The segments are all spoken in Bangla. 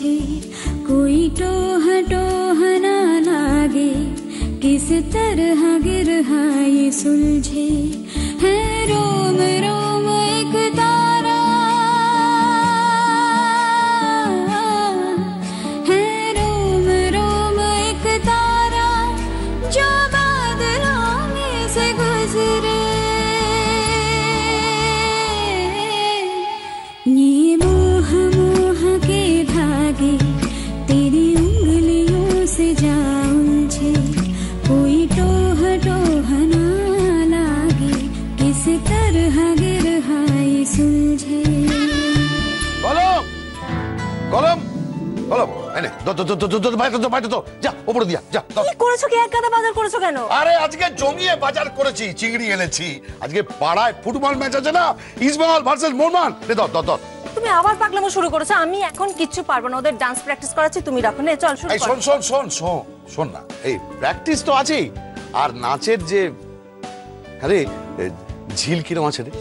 सुलझे, कोई टोह टोह ना लागे, किस तरह गिरहा ये सुलझे, है रोम रोम एक तारा, है रोम रोम एक तारा जो बादलों में से गुजरे। ये मोह मोह के धागे तेरी उंगलियों से जा उलझे, कोई टोह टोह ना लागे, किस तरह गिरहा ये सुलझे। কলম কলম কলম এনে বাইরে তো বাইরে তো যা উপরে দিয়া যা। কি করেছো? কি এক গাদা বাজার করেছো কেন? আরে আজকে জমিয়ে বাজার করেছি, চিংড়ি এনেছি। আজকে পাড়ায় ফুটবল ম্যাচ আছে না, ইস্টবেঙ্গল ভার্সেস মোহনবাগান। ধর তুমি আবার পাগলামো শুরু করেছো। আমি এখন কিচ্ছু পারবো না, ওদের ডান্স প্র্যাকটিস করাচ্ছি, তুমি রাখো। নে চল শুরু কর। শোন না, এই প্র্যাকটিস তো আছেই, আর নাচের যে, আরে ঝিল কিরম আছে রে?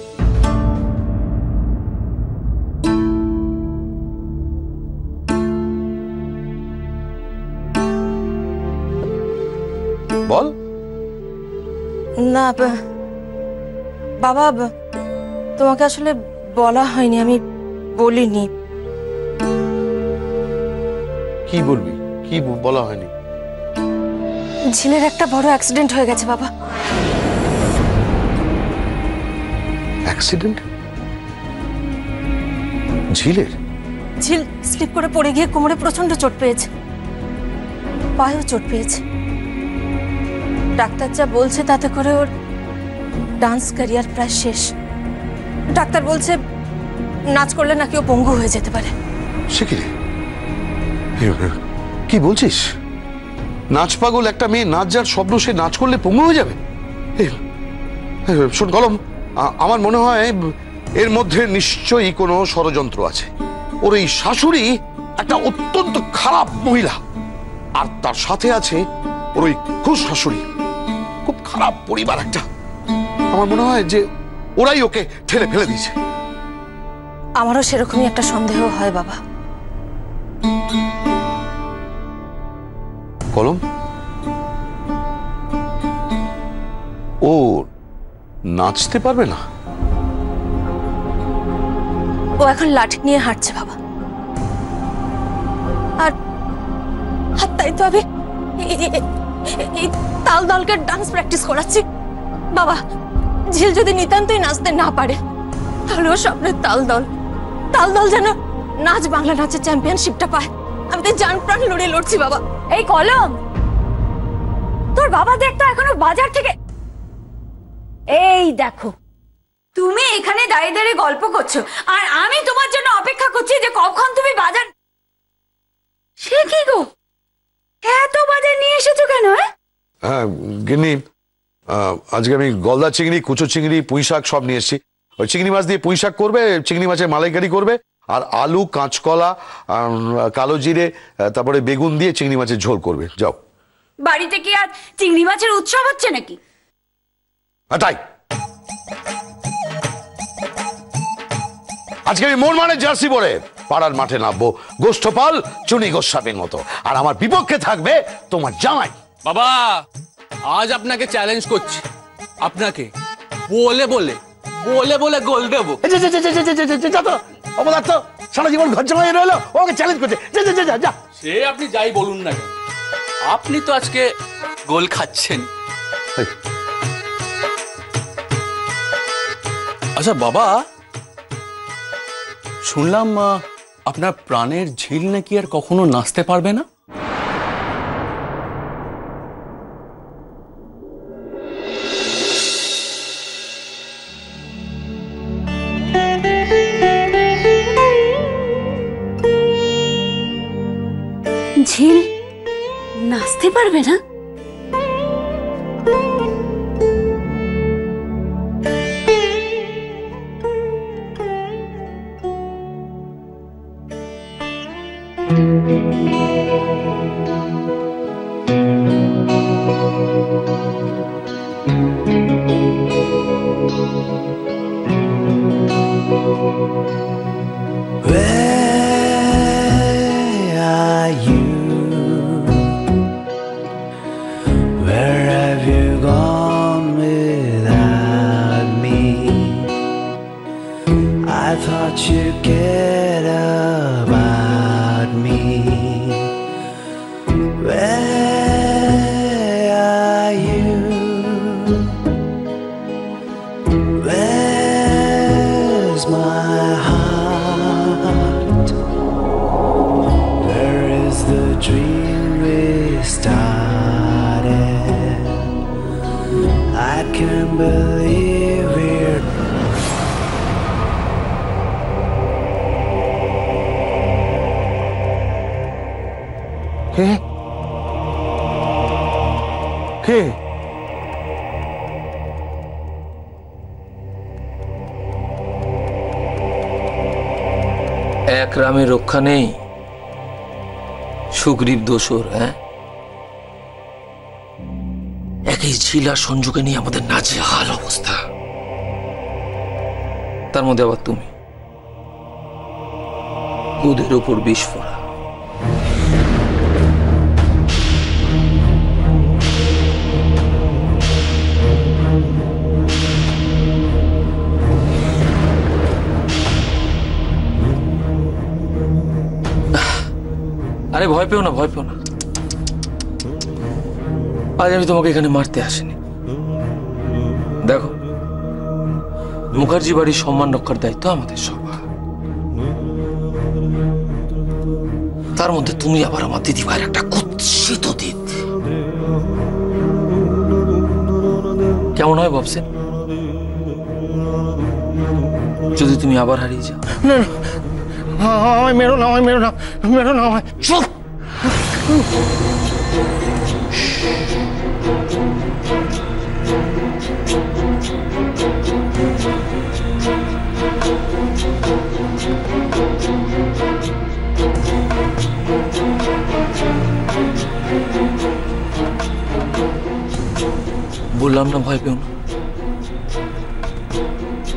বল না বাবা, তোমাকে আসলে বলা হয়নি, আমি বলিনি। কি বলবি? কি বলা হয়নি? ঝিলের একটা বড় অ্যাক্সিডেন্ট হয়ে গেছে বাবা। অ্যাক্সিডেন্ট? ঝিলের? ঝিল স্লিপ করে পড়ে গিয়ে কোমরে প্রচন্ড চোট পেয়েছে, পায়েও চোট পেয়েছে। ডাক্তার যা বলছে তাতে করে ওর ডান্স ক্যারিয়ার প্রায় শেষ। ডাক্তার বলছে নাচ করলে নাকি ও পঙ্গু হয়ে যেতে পারে। সে কি রে? কি বলছিস? নাচ পাগল একটা মেয়ে, নাচ যার স্বপ্ন, সে নাচ করলে পঙ্গু হয়ে যাবে? শোন কলম, আমার মনে হয় এর মধ্যে নিশ্চয়ই কোনো ষড়যন্ত্র আছে। ওর এই শাশুড়ি একটা অত্যন্ত খারাপ মহিলা, আর তার সাথে আছে ওর ওই খুশ শাশুড়ি, খুব খারাপ পরিবার একটা। আমার মনে হয় যে ওরাই ওকে ঠেলে ফেলে দিয়েছে। আমারও সেরকমই একটা সন্দেহ হয় বাবা। কলম, ও নাচতে পারবে না? ও এখন লাঠি নিয়ে হাঁটছে বাবা, আর তাই তো আমি এই তাল দলকে ডান্স প্র্যাকটিস করাচ্ছি বাবা। ঝিল যদি নিতান্তই নাচতে না পারে, তাহলে ও স্বপ্নের তাল দল যেন নাচ বাংলা নাচের চ্যাম্পিয়নশিপটা পায়। আমি তো জান প্রাণ লড়ছি বাবা। এই কলম, তোর বাবা দেখতো এখনো বাজার থেকে। এই দেখো, তুমি এখানে দাঁড়িয়ে দাঁড়িয়ে গল্প করছো, আর আমি তোমার জন্য অপেক্ষা করছি যে কখন তুমি বাজার। সে কি গো, এত বাজার নিয়ে এসেছো কেন? হ্যাঁ গিন্নি, আজকে আমি গলদা চিংড়ি, কুচো চিংড়ি, পুঁই শাক সব নিয়ে এসেছি। ওই চিংড়ি মাছ দিয়ে পুঁই শাক করবে, চিংড়ি মাছের মালাইকারি করবে, আর আলু, কাঁচকলা, কালো জিরে, তারপরে বেগুন দিয়ে চিংড়ি মাছের ঝোল করবে। যাও। বাড়িতে কি আর চিংড়ি মাছের উৎসব হচ্ছে নাকি? তাই আজকে আমি মোহনবাগানের জার্সি পরে পাড়ার মাঠে নামবো, গোষ্ঠপাল চুনি গোস্বামীর মতো, আর আমার বিপক্ষে থাকবে তোমার জামাই। বাবা, আজ আপনাকে চ্যালেঞ্জ করছি, আপনাকে বলে বলে বলে বলে গোল দেবো। অপদার্থ, সারা জীবন ঘর জামাই রইলো, ওকে চ্যালেঞ্জ করছে। সে আপনি যাই বলুন না কেন, আপনি তো আজকে গোল খাচ্ছেন। আচ্ছা বাবা, শুনলাম আপনার প্রাণের ঝিল নাকি আর কখনো নাচতে পারবে না। ঝিল নাচতে পারবে না? dream we started. I can't believe it. কে কে এক রামের রক্ষা নেই, সুগ্রীব দোসর। হ্যাঁ, একই ঝিল আর সঞ্জুকে নিয়ে আমাদের নাজেহাল অবস্থা, তার মধ্যে আবার তুমি ওদের ওপর বিস্ফোরা। আরে ভয় পেও না, ভয় পেও না। আজ আমি তোমাকে এখানে মারতে আসিনি। দেখো, মুখার্জি বাড়ির সম্মান রক্ষার দায়িত্ব আমাদের সবার। তার মধ্যে তুমি আবার আমার দিদিভাইয়ের একটা কুৎসিত দিদ। কেমন হয় ভাবছেন যদি তুমি আবার হারিয়ে যাও? না না, আমায় মেরো না, আমায় মেরো না, মেরো না আমায়। চুপ! বললাম না ভয় পেও না,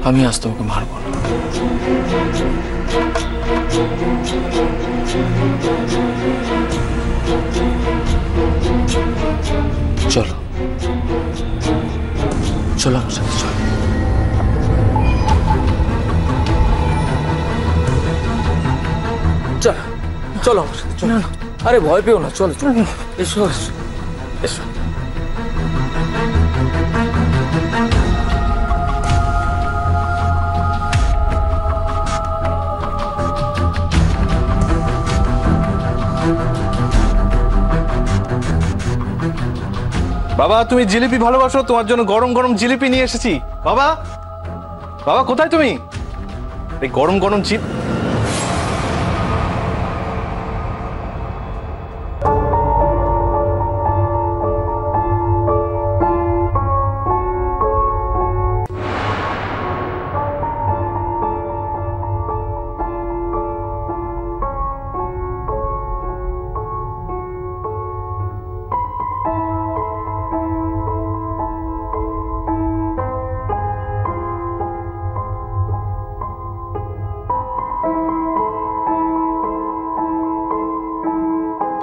আমি আজ তোমাকে মারবো না। চলো চলো আমার সাথে চলো। চলো চলো আমার সাথে চলো। আরে ভয় পেও না, চলো চলো, এসো এসো এসো। বাবা, তুমি জিলিপি ভালোবাসো, তোমার জন্য গরম গরম জিলিপি নিয়ে এসেছি। বাবা, বাবা কোথায় তুমি? এই গরম গরম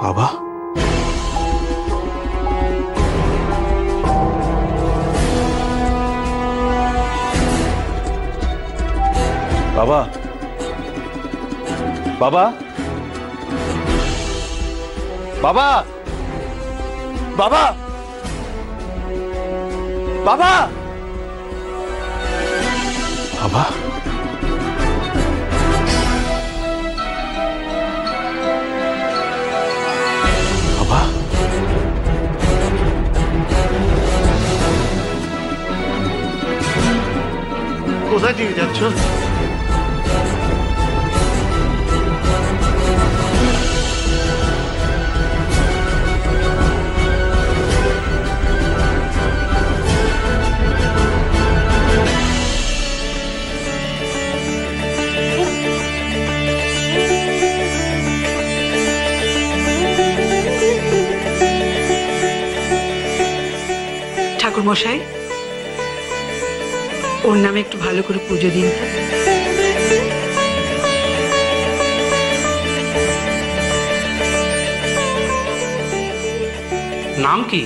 বাবা, বাবা, বাবা, বাবা, বাবা, বাবা, বাবা, বাবা, কোথায় দিয়ে যাচ্ছ? ঠাকুরমশাই, ওর নামে একটু ভালো করে পুজো দিন। নাম কি?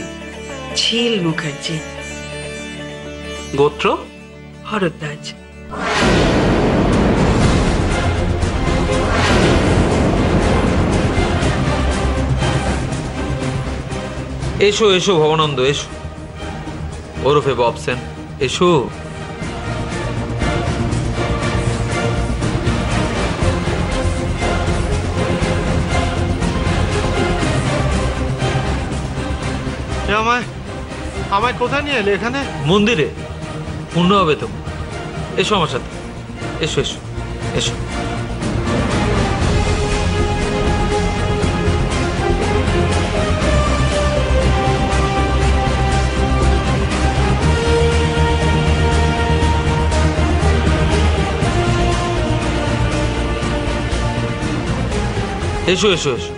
ঝিল মুখার্জি। গোত্র? ভরদ্বাজ। এসো এসো ভবানন্দ, এসো, ওরফে ববসেন, এসো। আমায় আমায় কোথায় নিয়ে এলে? এখানে মন্দিরে পূর্ণ হবে তো। এসো আমার সাথে, এসো এসো এসো। এসো এসো এসো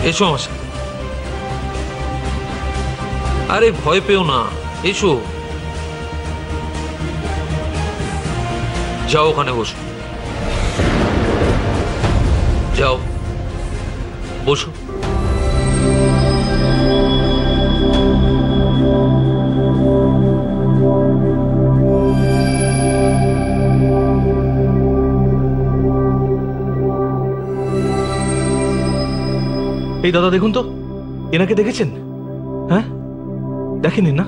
এসো আমার সাথে। আরে ভয় পেও না, এসো। যাও ওখানে বসো, যাও বসো। এই দাদা দেখুন তো, এনাকে দেখেছেন? হ্যাঁ, দেখেনি না?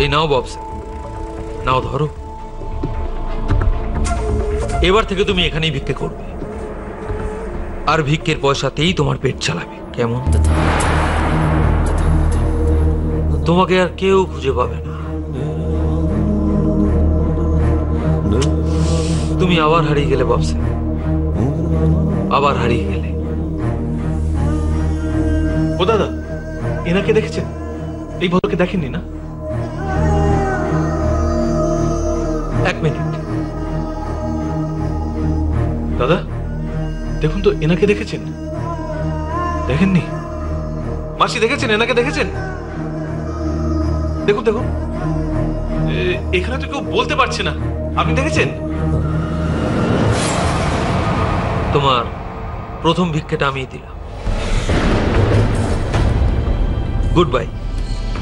এই নাও বাবসা, নাও ধরো। এবার থেকে তুমি এখানেই ভিক্ষে করবে, আর ভিক্ষের পয়সাতেই তোমার পেট চালাবে, কেমন? তোমাকে আর কেউ খুঁজে পাবে না। তুমি আবার হারিয়ে গেলে বাবসা, আবার হারিয়ে গেলে। ও দাদা, এনাকে দেখেছেন? এই ভদ্রকে দেখেননি না? এক মিনিট দাদা, দেখুন তো, এনাকে দেখেছেন? দেখেননি? মাসি দেখেছেন? এনাকে দেখেছেন? দেখুন দেখুন, এখানে তো কেউ বলতে পারছে না। আপনি দেখেছেন? তোমার প্রথম ভিক্ষেটা আমি দিলাম। Good bye.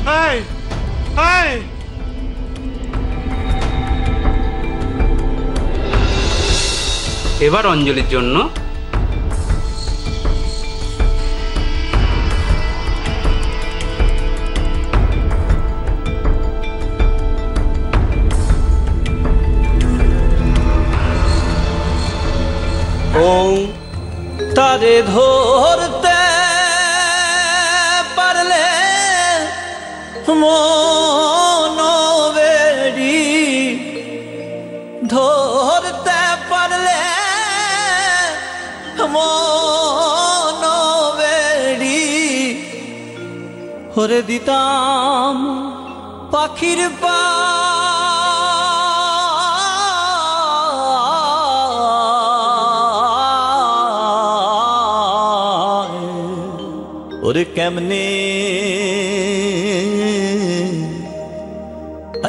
হাই হাই, এবার অঞ্জলির জন্য তারে ধরতে পারলে মনোবেড়ি, ধরতে পারলে মনোবেড়ি, হরে দিতাম পাখির পা, ওরে কেমনে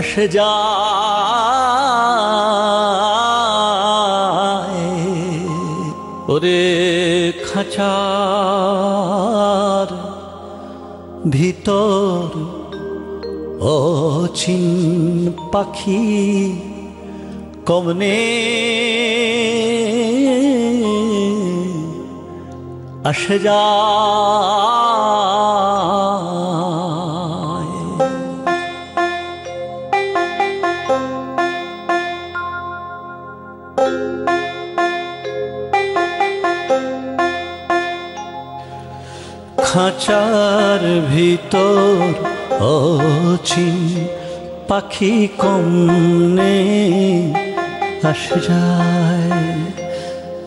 আসে যায়, ওরে খাঁচার ভিতর অচিন পাখি কমনে আসে যায়। খাঁচার ভিতর অচিন পাখি কমনে আসে যায়,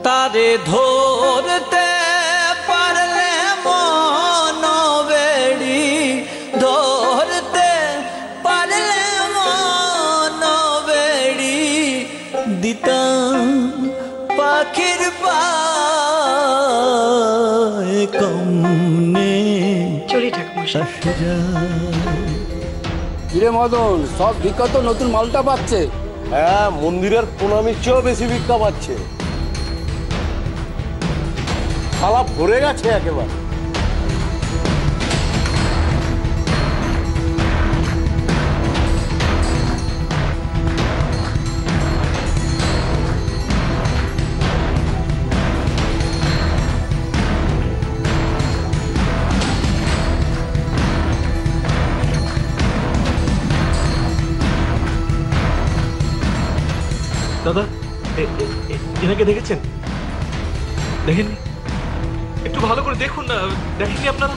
তারে ধরতে পারলে মনোবেড়ি, ধরতে পারলে মনোবেড়ি, দিতাম পাখির পায়ে কমনে চলি ঠাকুমশাই। আসে যায়। কিরে মদন, সব ভিক্ষা তো নতুন মালটা পাচ্ছে। হ্যাঁ, মন্দিরের প্রণামীর চেয়েও বেশি ভিক্ষা পাচ্ছে। থালা ভরে গেছে একেবারে। দাদা এনাকে দেখেছেন? দেখেননি? একটু ভালো করে দেখুন না, দেখেননি আপনারা?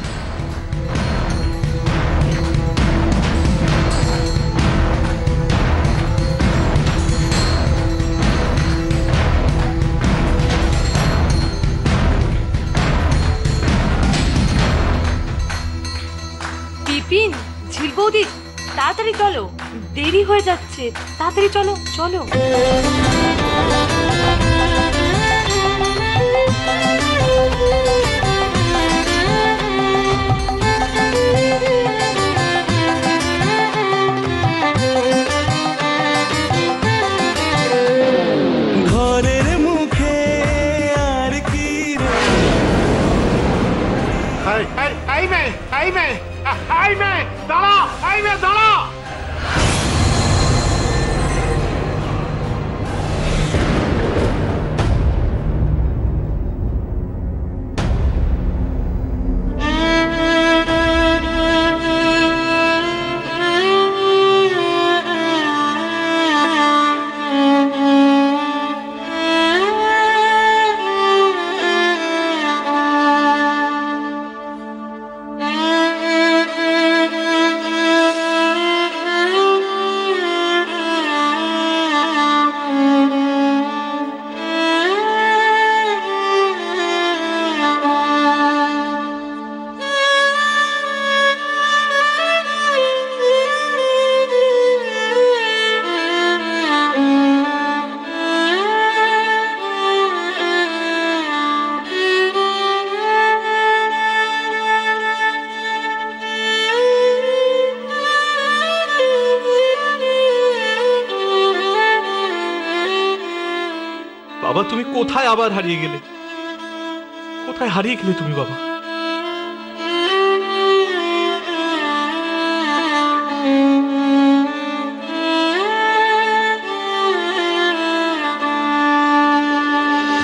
বিপিন, ঝিল বৌদি, তাড়াতাড়ি চলো, দেরি হয়ে যাচ্ছে, তাড়াতাড়ি চলো চলো। ঘরের মুখে আর কি দাঁড়া, দাঁড়া। বাবা তুমি কোথায় আবার হারিয়ে গেলে? কোথায় হারিয়ে গেলে তুমি বাবা?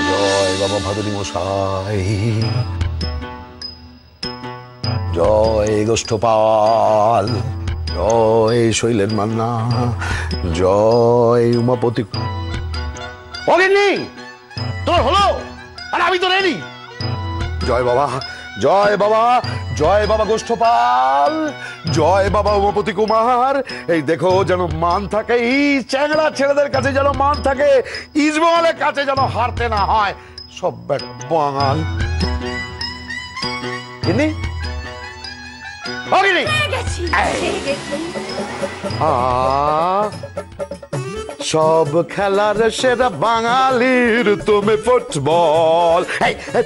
জয় বাবা ভাদুরী মশাই, জয় গোষ্ঠপাল, জয় শৈলের মান্না, জয় উমাপতি। অগিন্নি, তোর হলো আর আমি তো রেডি। জয় বাবা, জয় বাবা, জয় বাবা গোষ্ঠপাল, জয় বাবা উমাপতি কুমার। এই দেখো যেন মান থাকে, এই চ্যাংড়া ছেলেদের কাছে যেন মান থাকে, ইজমহলের কাছে যেন হারতে না হয়। সব বাঙাল। গিন্নি, অগিন্নি, সব খেলার সেরা বাঙালির তুমি ফুটবল।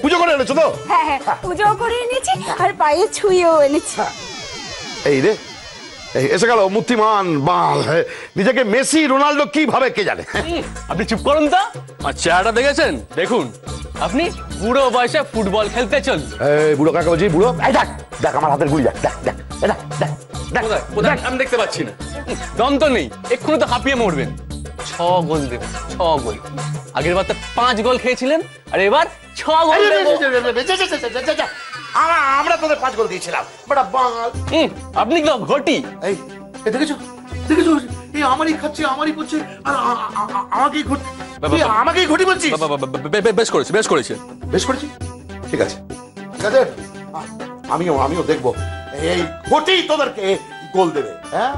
পুজো করে এনেছো তো? হ্যাঁ, পুজো করে এনেছি আর পায়ে ছুঁয়েও এনেছি। এই রে, এসে গেল মূর্তিমান বাল। নিজেকে মেসি রোনাল্ডো কি ভাবে কে জানে। আপনি চুপ করুন তো। আর চেহারাটা দেখেছেন? দেখুন আপনি বুড়ো বয়সে ফুটবল খেলতে চল। এই বুড়ো কাকে বলছি? বুড়ো, এই দেখ দেখ আমার হাতের গুলি, দেখ দেখ দেখ দেখ দেখ। কোথায়? আমি দেখতে পাচ্ছি না। দম তো নেই, এক্ষুনি তো হাঁপিয়ে মরবেন। 6 গোল দেব, 6 গোল। আগের বার তো 5 গোল খেয়েছিলেন, আর এবার 6 গোল দেব। আমরা তোদের 5 গোল দিয়েছিলাম। বড় বাঙাল। আপনি কি ঘটি? এই দেখেছো দেখেছো, এই আমারই খাচ্ছে, আমারই করছে, আর আমাকেই ঘটি, আমাকেই ঘটি বলছিস? বেশ করেছে, বেশ করেছে, বেশ করেছি। ঠিক আছে ঠিক আছে, আমিও দেখবো এই ঘটি তোদেরকে গোল দেবে। হ্যাঁ